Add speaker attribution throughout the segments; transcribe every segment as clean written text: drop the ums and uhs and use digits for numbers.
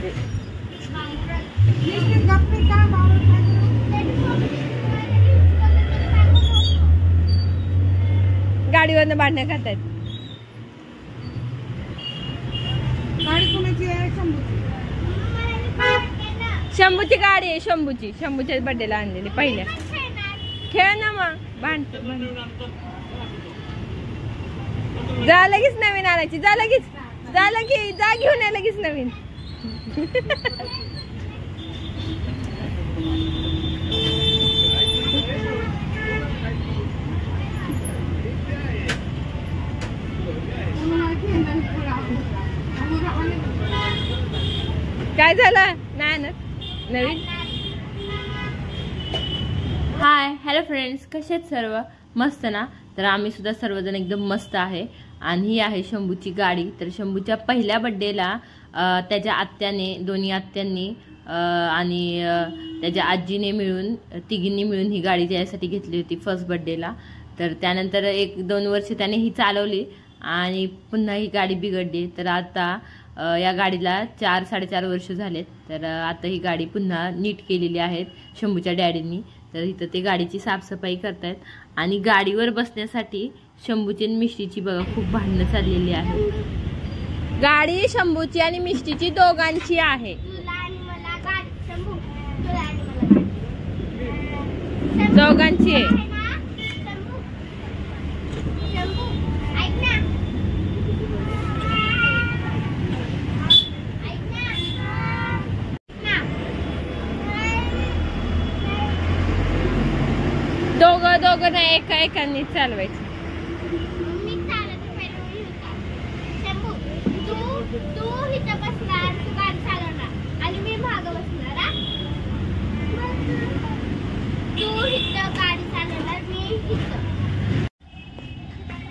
Speaker 1: गाडी. गाडीवरनं भांडणं खातायत. शंभूची गाडी आहे, शंभूच्या बर्थडेला आणलेली पहिल्या. खेळ ना मग, भांडत जा लगेच नवीन आणायची, जा लगेच, जा लगेच, जा घेऊन या लगेच नवीन. काय झालं नाही ना नवीन. हाय हॅलो फ्रेंड्स, कसे आहेत सर्व? मस्त ना? तर आम्ही सुद्धा सर्वजण एकदम मस्त आहे. आणि ही आहे शंभूची गाडी. तर शंभूच्या पहिल्या बड्डेला त्याच्या आत्याने, दोन्ही आत्यांनी आणि त्याच्या आजीने मिळून, तिघींनी मिळून ही गाडी त्यासाठी घेतली होती फर्स्ट बड्डेला. तर त्यानंतर 1-2 वर्ष त्याने ही चालवली आणि पुन्हा ही गाडी बिघडली. तर आता या गाडीला 4-4.5 वर्ष झालेत. तर आता ही गाडी पुन्हा नीट केलेली आहे शंभूच्या डॅडींनी. तर इथं ते गाडीची साफसफाई करतायत. आणि गाडीवर बसण्यासाठी शंभूची आणि मिष्टीची बघा खूप भांडणं चाललेली आहे. गाडी शंभूची आणि मिष्टीची दोघांची आहे. दोघांची आहे. दोघं नाही, एकाने चालवायचं.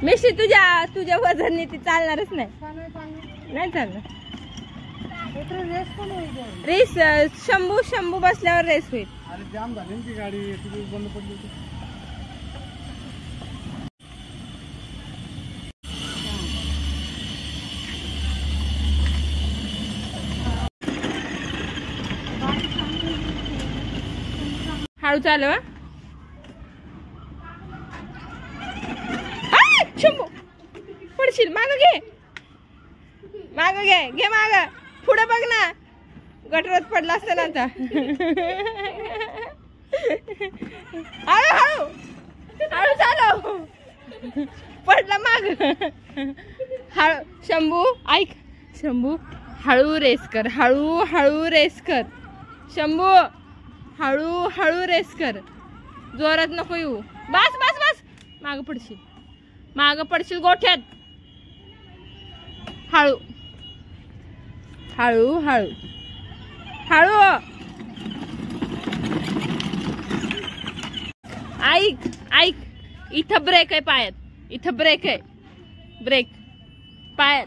Speaker 1: मिष्टी तुझ्या वजनने ती चालणारच नाही. नाही चालणार रेस. शंभू बसल्यावर रेस होईल. जाम झाली ती गाडी, बंद पडली. हळू चालव. शंभू पडशील. माग घे, घे माग. पुढे बघ ना, गटरात पडला असता ना आता. हळू चालव. पडला माग. हळू. शंभू ऐक, शंभू हळू रेस कर, हळू रेस कर. शंभू हळू रेस कर, जोरात नको येऊ. बस. माग पडशील गोठ्यात. हळू. ऐक, इथं ब्रेक आहे पायात. इथं ब्रेक आहे. ब्रेक पायात.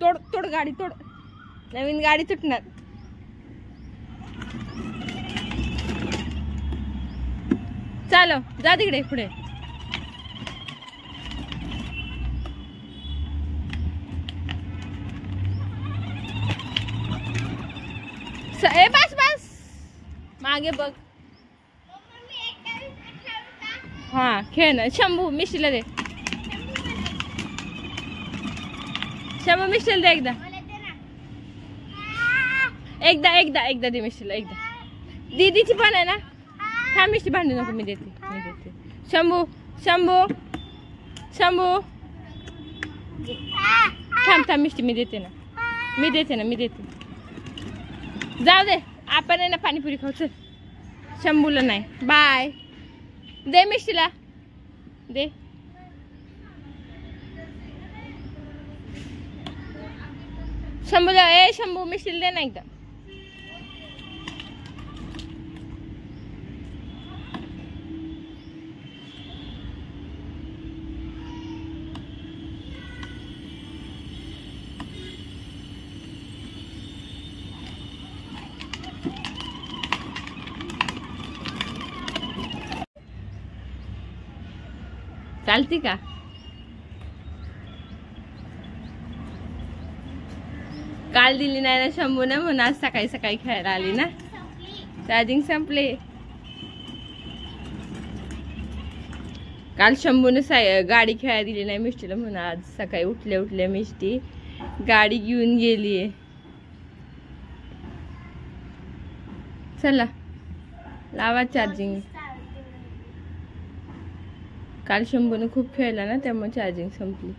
Speaker 1: तोड गाडी, तोड. नवीन गाडी तुटणार. चालो, जा तिकडे पुढे. बस मागे बघ. हा खेळ ना. शंभू मिष्टीला दे. शंभू मिष्टीला दे एकदा दे मिष्टीला. एकदा दीदीची पण आहे ना. थांब मिष्टी, भांडू नको. मी देते. शंभू थांब मिष्टी, मी देते ना. जाऊ दे, आपण आहे ना पाणीपुरी खाऊ. चल. शंभूला नाही. बाय. दे मिष्टीला दे. शंभू मिष्टीला दे ना एकदा. चालती का? काल दिली नाही ना शंभूने म्हणून आज सकाळी सकाळी खेळायला आली ना. चार्जिंग संपले. काल शंभूने गाडी खेळायला दिली नाही मिष्टीला म्हणून आज सकाळी उठल्या उठल्या मिष्टी गाडी घेऊन गेलीये. चला लावा चार्जिंग. काल शंभूने खूप खेळला ना त्यामुळे चार्जिंग संपली.